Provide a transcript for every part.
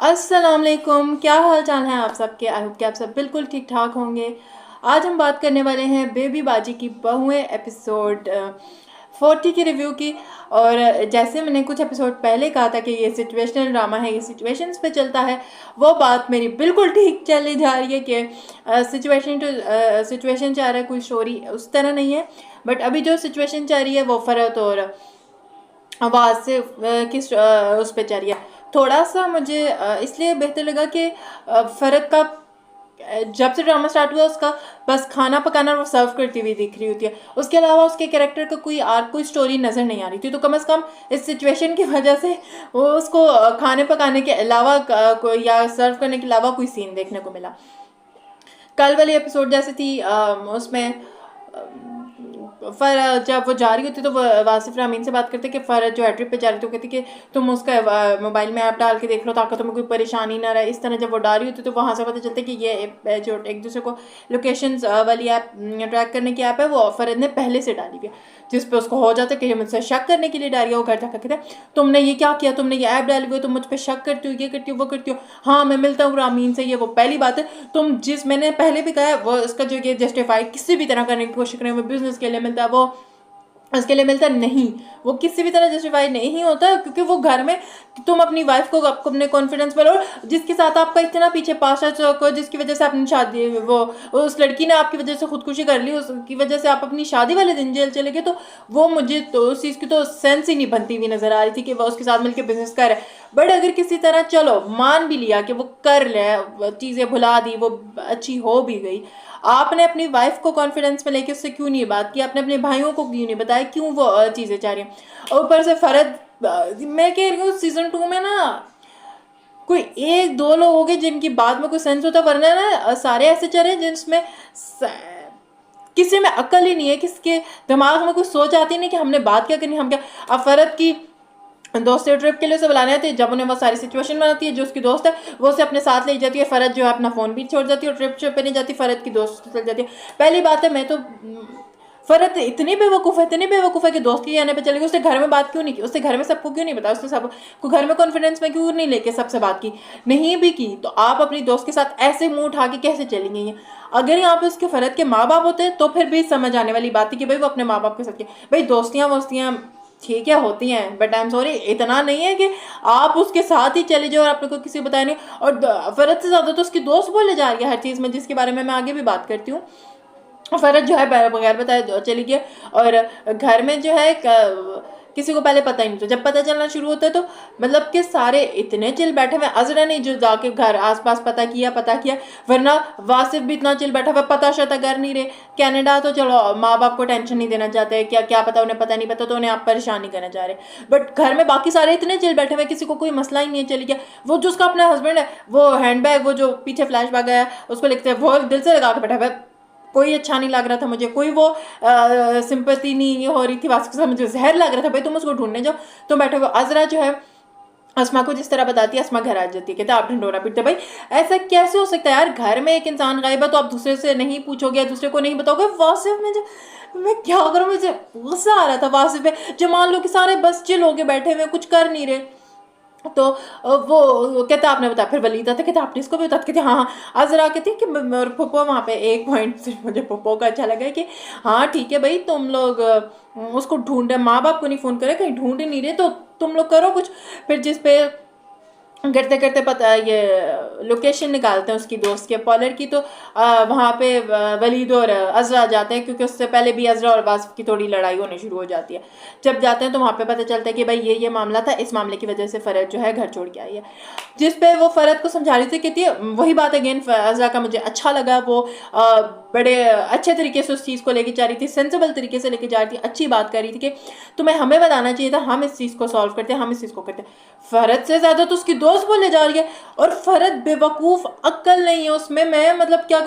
अस्सलाम वालेकुम, क्या हाल चाल है आप सबके। आई होप कि आप सब बिल्कुल ठीक ठाक होंगे। आज हम बात करने वाले हैं बेबी बाजी की बहुएं एपिसोड 40 की रिव्यू की। और जैसे मैंने कुछ एपिसोड पहले कहा था कि ये सिचुएशनल ड्रामा है, ये सिचुएशंस पे चलता है, वो बात मेरी बिल्कुल ठीक चली जा रही है कि सिचुएशन टू सिचुएशन चाह रहा है, कोई स्टोरी उस तरह नहीं है। बट अभी जो सिचुएशन चाह रही है वो फ़रत और आवाज़ से किस उस पे चल रही है। थोड़ा सा मुझे इसलिए बेहतर लगा कि फ़रत का जब से ड्रामा स्टार्ट हुआ उसका बस खाना पकाना और वो सर्व करती हुई दिख रही होती है। उसके अलावा उसके कैरेक्टर का कोई आर्क, कोई स्टोरी नज़र नहीं आ रही थी। तो कम से कम इस सिचुएशन की वजह से वो उसको खाने पकाने के अलावा या सर्व करने के अलावा कोई सीन देखने को मिला। कल वाली एपिसोड जैसे थी उसमें फ़र जब वो जा रही होती तो वो वासिफ रामीन से बात करते कि फ़रत जो है ट्रिप पे जा रही थी, तो कहती कि तुम उसका मोबाइल में ऐप डाल के देख लो ताकि तुम्हें कोई परेशानी ना रहे। इस तरह जब वो डाल रही होती तो वहाँ से पता चलता कि ये जो एक दूसरे को लोकेशन वाली ऐप ट्रैक करने की ऐप है वो फ़रत ने पहले से डाली हुई है, जिस पे उसको हो जाता है कि ये मुझसे शक करने के लिए डाल रही है। वो घर जाकर कहते हैं तुमने ये क्या किया, तुमने ये ऐप डाली हुई है, तुम मुझ पर शक करती हो, ये करती हो, वो करती हो। हाँ मैं मिलता हूँ रामीन से, ये वो पहली बात है। तुम जिस मैंने पहले भी कहा है वो इसका जो ये जस्टिफाई किसी भी तरह करने की कोशिश करें, वो बिजनेस के लिए मिलता है, वो उसके लिए मिलता नहीं, वो किसी भी तरह जस्टिफाई नहीं होता। क्योंकि वो घर में तुम अपनी वाइफ को आपको अपने कॉन्फिडेंस पर, और जिसके साथ आपका इतना पीछे पास है, जिसकी वजह से आपने शादी, वो उस लड़की ने आपकी वजह से खुदकुशी कर ली, उसकी वजह से आप अपनी शादी वाले दिन जेल चले गए, तो वो मुझे तो उस चीज़ की तो सेंस ही नहीं बनती हुई नजर आ रही थी कि वह उसके साथ मिलकर बिजनेस कर है। बट अगर किसी तरह चलो मान भी लिया कि वो कर ले, चीज़ें भुला दी, वो अच्छी हो भी गई, आपने अपनी वाइफ को कॉन्फिडेंस में लेके उससे क्यों नहीं बात की, आपने अपने भाइयों को क्यों नहीं बताया क्यों वो चीज़ें चाह रही हैं। और ऊपर से फ़रद, मैं कह रही हूँ सीजन 2 में ना कोई एक दो लोग होंगे जिनकी बात में कोई सेंस होता, वरना ना सारे ऐसे चल रहे हैं जिसमें किसी में अक्ल ही नहीं है, किसके दिमाग में कोई सोच आती नहीं कि हमने बात क्या करनी, हम क्या। अब फ़रद की दोस्त ट्रिप के लिए उसे बुलाने आती है, जब उन्हें वो सारी सिचुएशन बनाती है, जो उसकी दोस्त है वो उसे अपने साथ ले जाती है। फ़रत जो है अपना फ़ोन भी छोड़ जाती है और ट्रिप पे नहीं जाती, फ़रत की दोस्त चल जाती है। पहली बात है, मैं तो फ़रत इतनी बेवकूफ़ है कि दोस्त के आने पे चली गई। उसने घर में बात क्यों नहीं की, उसने घर में सबको क्यों नहीं बताया, उसने सबको घर में कॉन्फिडेंस में क्यों नहीं लेके सबसे बात की, नहीं भी की तो आप अपनी दोस्त के साथ ऐसे मुंह उठा के कैसे चली गई हैं। अगर यहाँ पे उसके फ़रत के माँ बाप होते तो फिर भी समझ आने वाली बात थी कि भाई वो अपने माँ बाप के साथ के, भाई दोस्तियाँ वोस्तियाँ ठीक है होती हैं, बट आई एम सॉरी इतना नहीं है कि आप उसके साथ ही चले जाओ और आपने को किसी बताया नहीं। और फ़रत से ज़्यादा तो उसकी दोस्त बोले जा रही है हर चीज़ में, जिसके बारे में मैं आगे भी बात करती हूँ। फ़रत जो है बगैर बताए चली गई, और घर में जो है किसी को पहले पता ही नहीं था। जब पता चलना शुरू होता है तो मतलब कि सारे इतने चिल बैठे हुए। अजरा ने जो जाके घर आसपास पता किया, वरना वासिफ भी इतना चिल बैठा हुआ, पता शता कर नहीं रहे। कनाडा तो चलो माँ बाप को टेंशन नहीं देना चाहते, क्या क्या पता उन्हें, पता नहीं पता तो उन्हें आप परेशान नहीं करना चाह रहे। बट घर में बाकी सारे इतने चिल बैठे हुए, किसी को कोई मसला ही नहीं है। चली गया वो जो उसका अपना हस्बैंड है, वो हैंडबैग वो जो पीछे फ्लैश बैग है उसको लिखते हैं, वो दिल से लगा के बैठा हुआ। कोई अच्छा नहीं लग रहा था मुझे, कोई वो सिंपैथी नहीं हो रही थी वास्क से, मुझे जहर लग रहा था। भाई तुम उसको ढूंढने जाओ, तुम बैठे हुए। अजरा जो है अस्मा को जिस तरह बताती है, अस्मा घर आ जाती है, कहते आप ढिंडोरा पीटते। भाई ऐसा कैसे हो सकता है यार, घर में एक इंसान गायब है तो आप दूसरे से नहीं पूछोगे, दूसरे को नहीं बताओगे। वासिफ में जो मैं क्या करूँ, मुझे गुस्सा आ रहा था वासिफ पे। जो मान लो कि सारे बस चिल होके बैठे हुए कुछ कर नहीं रहे, तो वो कहता आपने बताया। फिर वलीदा था कहता आपने इसको भी बताया, कहते हाँ हाँ। अजरा कहती कि और पप्पो, वहाँ पे एक पॉइंट सिर्फ मुझे पप्पो का अच्छा लगा कि हाँ ठीक है भाई, तुम लोग उसको ढूंढे, माँ बाप को नहीं फ़ोन करे, कहीं ढूंढ ही नहीं रहे तो तुम लोग करो कुछ। फिर जिस पे करते करते पता ये लोकेशन निकालते हैं उसकी दोस्त के पॉलर की, तो वहाँ पे वलीद और अजरा जाते हैं, क्योंकि उससे पहले भी अजरा और वासिफ की थोड़ी लड़ाई होने शुरू हो जाती है। जब जाते हैं तो वहाँ पे पता चलता है कि भाई ये मामला था, इस मामले की वजह से फ़रत जो है घर छोड़ के आई है। जिस पे वो फ़रत को समझा रही थी, कहती है वही बात अगेन अजरा का मुझे अच्छा लगा, वो बड़े अच्छे तरीके से उस चीज़ को लेके जा रही थी, सेंसिबल तरीके से लेके जा रही थी, अच्छी बात कर रही थी कि तुम्हें हमें बताना चाहिए था, हम इस चीज़ को सॉल्व करते हैं, हम इस चीज़ को करते हैं। फ़रत से ज़्यादा तो उसकी दोस्त बोले जा रही है, और फ़रत बेवकूफ़, अक्ल नहीं है उसमें। मैं मतलब क्या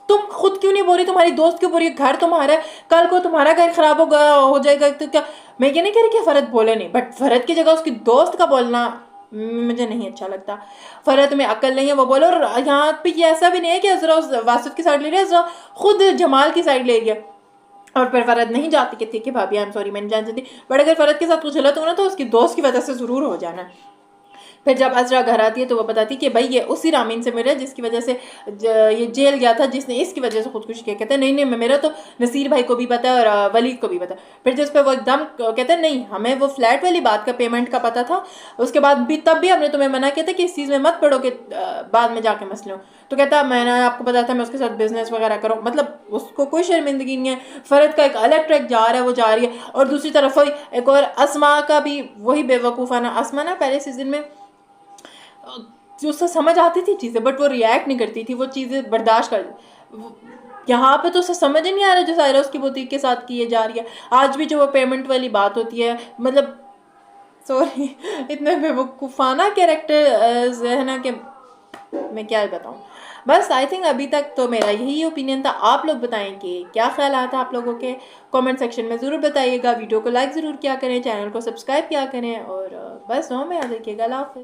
तुम खुद क्यों नहीं बोल रही, तुम्हारी दोस्त क्यों बोल रही है, घर तुम्हारा है, कल को तुम्हारा घर खराब हो जाएगा तो क्या। मैं ये नहीं कह रही कि फ़रत बोले नहीं, बट फ़रत की जगह उसकी दोस्त का बोलना मुझे नहीं अच्छा लगता। फ़रत में अक्ल नहीं है वो बोलो। और यहाँ पे ये ऐसा भी नहीं है कि अजरा वासिफ की साइड ले रही है, अजरा खुद जमाल की साइड ले गया। और फिर फ़रत नहीं जाती कि ठीक है भाभी आई एम सॉरी, मैं नहीं जान सकती, बट अगर फ़रत के साथ कुछ गलत हो ना तो उसकी दोस्त की वजह से ज़रूर हो जाना है। फिर जब अज़रा घर आती है तो वो बताती है कि भाई ये उसी रामीन से मिला जिसकी वजह से ये जेल गया था, जिसने इसकी वजह से खुदकुशी किया। कहते हैं नहीं नहीं, मेरा तो नसीर भाई को भी पता है और वलीद को भी पता है। फिर जिस पे वो एकदम कहते हैं नहीं, हमें वो फ्लैट वाली बात का पेमेंट का पता था, उसके बाद भी तब भी हमने तुम्हें मना किया था कि इस चीज़ में मत पड़ो कि बाद में जाके मसले हो। तो कहता मैंने आपको पता था मैं उसके साथ बिजनेस वगैरह करूँ, मतलब उसको कोई शर्मिंदगी नहीं है। फरद का एक अलग ट्रैक जा रहा है, वो जा रही है। और दूसरी तरफ वही एक और असमा का भी वही बेवकूफ़ाना, असमा ना पहले सीजन में जो उससे समझ आती थी चीज़ें, बट वो रिएक्ट नहीं करती थी, वो चीज़ें बर्दाश्त कर। यहाँ पे तो उसे समझ ही नहीं आ रहा जो सायरा उसकी बुटीक के साथ किए जा रही है। आज भी जो वो पेमेंट वाली बात होती है, मतलब सॉरी इतने बेवकूफ़ाना कैरेक्टर है ना कि मैं क्या बताऊँ। बस आई थिंक अभी तक तो मेरा यही ओपिनियन था। आप लोग बताएं कि क्या ख्याल आता है आप लोगों के, कमेंट सेक्शन में ज़रूर बताइएगा। वीडियो को लाइक ज़रूर किया करें, चैनल को सब्सक्राइब किया करें और बस दुआ में याद रखिएगा। अल्लाह हाफ़िज़।